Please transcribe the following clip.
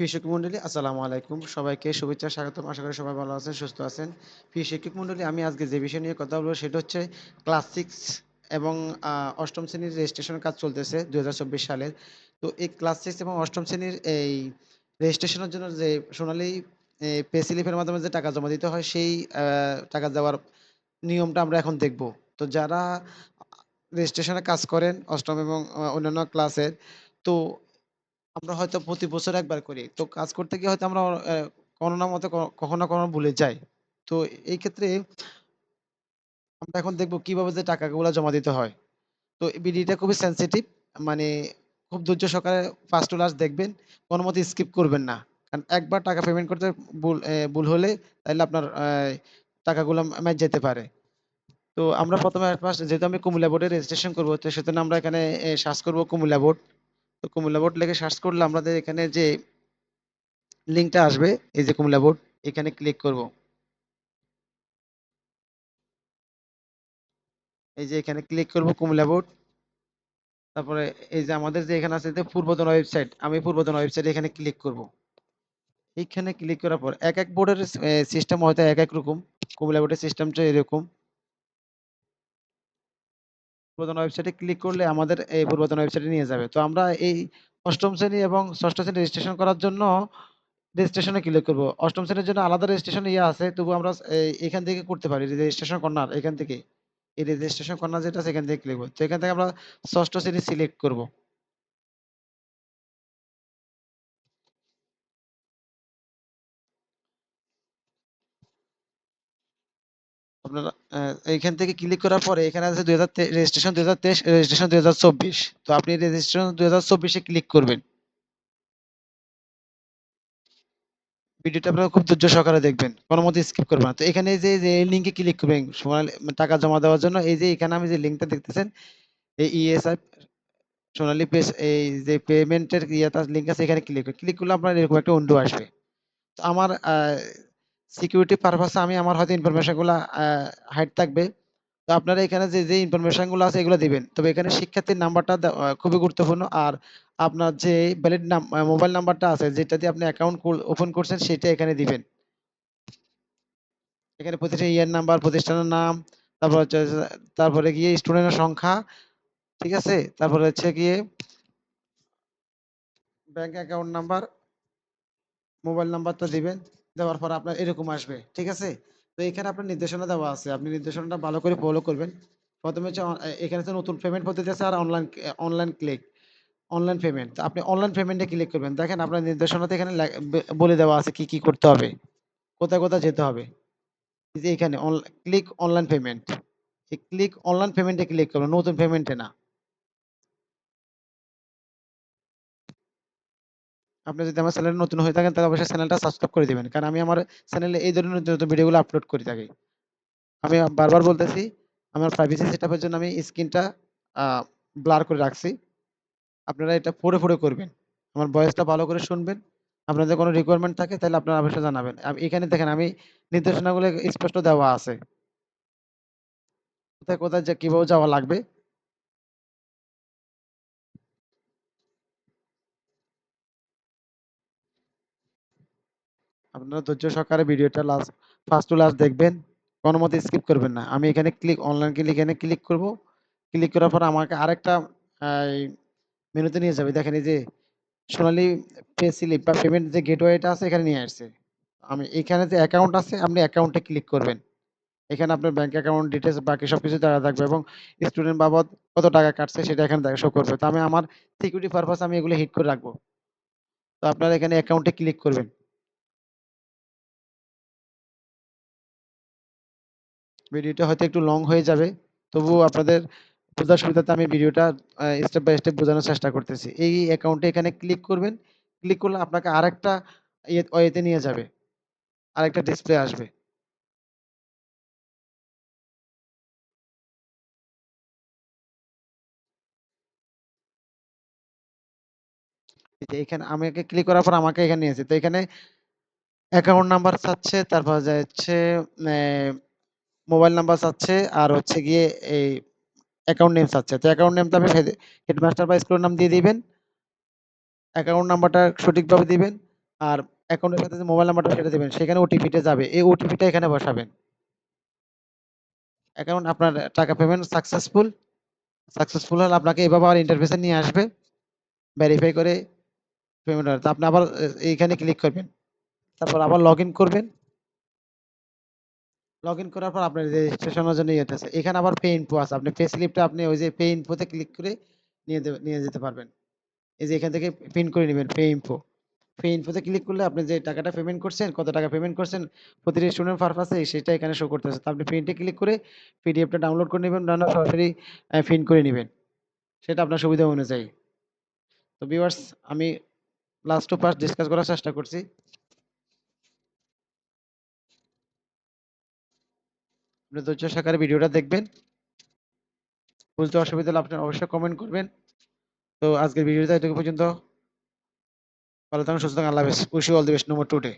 প্রিয় শিক্ষক মণ্ডলী, আসসালামু আলাইকুম। সবাইকে শুভেচ্ছা, স্বাগতম। আশা করি সবাই ভালো আছেন, সুস্থ আছেন। প্রিয় শিক্ষক মণ্ডলী, আমি আজকে যে বিষয় নিয়ে কথা বলবো সেটা হচ্ছে ক্লাস 6 এবং ৮ম শ্রেণীর রেজিস্ট্রেশনের কাজ চলতেছে ২০২৪ সালের। তো এই ক্লাস 6 এবং ৮ম শ্রেণীর এই রেজিস্ট্রেশনের জন্য যে সোনালী পে স্লিপের মাধ্যমে যে টাকা জমা দিতে হয় সেই টাকা দেওয়ার নিয়মটা আমরা এখন দেখব। তো যারা রেজিস্ট্রেশনে কাজ করেন ৮ম এবং অন্যান্য ক্লাসের, তো আমরা হয়তো প্রতি বছর একবার করি। তো কাজ করতে গিয়ে হয়তো আমরা কোনো না মতে কখনো না কখনো ভুলে যাই। তো এই ক্ষেত্রে আমরা এখন দেখব কিভাবে যে টাকাগুলা জমা দিতে হয়। তো এই ভিডিওটা খুবই সেনসিটিভ, মানে খুব ধৈর্য সহকারে ফার্স্ট টু লাস্ট দেখবেন। কোনমতে স্কিপ করবেন না। কারণ একবার টাকা পেমেন্ট করতে ভুল হলে তাইলে আপনার টাকাগুলা যেতে পারে। তো আমরা ১ম এ ফার্স্ট যেহেতু আমি কুমিল্লা বোর্ডে রেজিস্ট্রেশন করব, তো সেজন্য আমরা এখানে সার্চ করব কুমিল্লা বোর্ড। তো কুমিল্লা বোর্ড লিখে সার্চ করলে আমাদের এখানে যে লিঙ্কটা আসবে, এই যে কুমিল্লা বোর্ড, এখানে ক্লিক করব। এই যে এখানে ক্লিক করব কুমিল্লা বোর্ড। তারপরে এই যে আমাদের যে এখানে আছে যে পূর্বতন ওয়েবসাইট, আমি পূর্বতন ওয়েবসাইটে এখানে ক্লিক করব। এইখানে ক্লিক করার পর এক বোর্ডের সিস্টেম হয়তো এক রকম। কুমিল্লা বোর্ডের সিস্টেমটা এরকম। পূর্বতন ওয়েবসাইটে ক্লিক করলে আমাদের এই পূর্বতন ওয়েবসাইটে নিয়ে যাবে। তো আমরা এই ৮ম শ্রেণী এবং ৬ষ্ঠ শ্রেণী রেজিস্ট্রেশন করার জন্য রেজিস্ট্রেশনে ক্লিক করব। ৮ম শ্রেণীর জন্য আলাদা রেজিস্ট্রেশন আছে, তবু আমরা এখান থেকে করতে পারি। রেজিস্ট্রেশন কর্নার এখান থেকে। এই রেজিস্ট্রেশন কর্নার যেটা আছে এখান থেকে ক্লিক করব। তো এখান থেকে আমরা ৬ষ্ঠ শ্রেণী সিলেক্ট করব। আপনারা এইখান থেকে ক্লিক করার পরে এখানে আছে ২০২৩ রেজিস্ট্রেশন ২০২৩ রেজিস্ট্রেশন ২০২৪। তো আপনি রেজিস্ট্রেশন ২০২৪ এ ক্লিক করবেন। ভিডিওটা আপনারা খুব ধৈর্য সহকারে দেখবেন। কোনমতে স্কিপ করবেন না। তো এখানে যে এই লিংকে ক্লিক করবেন টাকা জমা দেওয়ার জন্য, এই যে এখানে আমি যে লিংকটা দেখতেছেন, এই ইএসআই সোনালী পেজ, এই যে পেমেন্টের ইয়েটা লিংক আছে এখানে ক্লিক করলে আপনার এরকম একটা উইন্ডো আসবে। তো আমার সিকিউরিটি পারপাসে আমি আমার হয়তো ইনফরমেশন গুলা হাইড থাকবে। তো আপনারা এখানে যে ইনফরমেশন গুলো আছে এগুলো দিবেন। তবে এখানে শিক্ষার্থীর নাম্বারটা খুবই গুরুত্বপূর্ণ। আর আপনার যে ভ্যালিড মোবাইল নাম্বারটা আছে যেটা দিয়ে আপনি অ্যাকাউন্ট ওপেন করছেন সেটা এখানে দিবেন। এখানে প্রতিটা ইয়ার নাম্বার, প্রতিষ্ঠানের নাম, তারপর হচ্ছে তারপরে গিয়ে স্টুডেন্টের সংখ্যা, ঠিক আছে? তারপরে হচ্ছে গিয়ে ব্যাংক অ্যাকাউন্ট নাম্বার, মোবাইল নাম্বারটা দিবেন। দেওয়ার পর আপনার এরকম আসবে। ঠিক আছে? তো এখানে আপনার নির্দেশনা দেওয়া আছে। আপনি নির্দেশনাটা ভালো করে ফলো করবেন। ১ম হচ্ছে এখানে হচ্ছে নতুন পেমেন্ট পদ্ধতি আছে আর অনলাইন ক্লিক, অনলাইন পেমেন্ট। তো আপনি অনলাইন পেমেন্টে ক্লিক করবেন। দেখেন আপনার নির্দেশনাতে এখানে বলে দেওয়া আছে কি করতে হবে, কোথায় যেতে হবে। এই যে এখানে ক্লিক অনলাইন পেমেন্ট। এই ক্লিক অনলাইন পেমেন্টে ক্লিক করবেন, নতুন পেমেন্টে না। আপনি যদি আমার চ্যানেলে নতুন হয়ে থাকেন তাহলে অবশ্যই চ্যানেলটা সাবস্ক্রাইব করে দিবেন। কারণ আমি আমার চ্যানেলে এই ধরনের নতুন ভিডিওগুলো আপলোড করে থাকি। আমি বারবার বলতেছি, আমার প্রাইভেসি সেটআপের জন্য আমি স্ক্রিনটা আ ব্লার করে রাখছি। আপনারা এটা পড়ে করবেন। আমার ভয়েসটা ভালো করে শুনবেন। আপনাদের কোনো রিকোয়ারমেন্ট থাকে তাহলে আপনারা অবশ্যই জানাবেন। এখানে দেখেন আমি নির্দেশনাগুলো স্পষ্ট দেওয়া আছে। কোথায় যে কিভাবে যাওয়া লাগবে। আপনারা ধৈর্য সহকারে ভিডিওটা ফার্স্ট টু লাস্ট দেখবেন। কোনমতে স্কিপ করবেন না। আমি এখানে এখানে ক্লিক করব। ক্লিক করার পর আমাকে আরেকটা এই মেনুতে নিয়ে যাবে। দেখেন এই যে সোনালী পে স্লিপ বা পেমেন্ট যে গেটওয়েটা আছে এখানে নিয়ে আসছে। আমি এখানে যে অ্যাকাউন্ট আছে আপনি অ্যাকাউন্টে ক্লিক করবেন। এখানে আপনার ব্যাংক অ্যাকাউন্ট ডিটেইলস বাকি সবকিছু দেওয়া থাকবে এবং স্টুডেন্ট বাবদ কত টাকা কাটছে সেটা এখানে শো করবে। তো আমি আমার সিকিউরিটি পারপাস আমি এগুলো হিড করে রাখবো। তো আপনারা এখানে অ্যাকাউন্টে ক্লিক করবেন। ভিডিওটা হয়তো একটু লং হয়ে যাবে। তবুও আপনাদের বোঝার সুবিধার্থে আমি ভিডিওটা স্টেপ বাই স্টেপ বোঝানোর চেষ্টা করতেছি। এই অ্যাকাউন্টে এখানে ক্লিক করবেন। ক্লিক করলে আপনাকে আরেকটা ওয়েতে নিয়ে যাবে। আরেকটা ডিসপ্লে আসবে। এই যে এখানে আমাকে ক্লিক করার পর আমাকে এখানে নিয়েছে। তো এখানে অ্যাকাউন্ট নাম্বার চাচ্ছে, তারপর যাচ্ছে অ্যা মোবাইল নাম্বার চাচ্ছে, আর হচ্ছে গিয়ে এই অ্যাকাউন্ট নেম চাচ্ছে। তো অ্যাকাউন্ট নেমটা আপনি হেডমাস্টার বা স্কুলের নাম দিয়ে দিবেন। অ্যাকাউন্ট নাম্বারটা সঠিকভাবে দিবেন। আর অ্যাকাউন্টের সাথে যে মোবাইল নাম্বারটা সেটা দিবেন। সেখানে ওটিপিটা যাবে। এই ওটিপিটা এখানে বসাবেন। অ্যাকাউন্ট আপনার টাকা পেমেন্ট সাকসেসফুল হলে আপনাকে এভাবে আবার ইন্টারফেসে নিয়ে আসবে। ভেরিফাই করে পেমেন্ট হয়। তো আপনি আবার এইখানে ক্লিক করবেন। তারপর আবার লগইন করবেন। লগইন করার পর আপনার রেজিস্ট্রেশনের জন্য ইয়েতে আছে। এখানে আবার পে ইনফো আছে। আপনি পে স্লিপটা আপনি ওই যে পে ইনফোতে ক্লিক করে নিয়ে যেতে পারবেন। এই যে এখান থেকে প্রিন্ট করে নিবেন পে ইনফো। পে ইনফোতে ক্লিক করলে আপনি যে টাকাটা পেমেন্ট করছেন, কত টাকা পেমেন্ট করছেন প্রতিটি স্টুডেন্ট পারপাসে সেটা এখানে শো করতেছে। তো আপনি প্রিন্টে ক্লিক করে পিডিএফটা ডাউনলোড করে নিবেন, সরাসরি প্রিন্ট করে নিবেন। সেটা আপনার সুবিধা অনুযায়ী। তো ভিউয়ার্স, আমি লাস্ট টু ফার্স্ট ডিসকাস করার চেষ্টা করছি। আপনি ধৈর্য সহকারে ভিডিওটা দেখবেন। বুঝতে অসুবিধা হলে আপনি অবশ্যই কমেন্ট করবেন। তো আজকের ভিডিওটা এটুকু পর্যন্ত। ভালো থাকুন, সুস্থ থাকুন। আল্লাহ হাফেজ। Wish you all the best. No more today.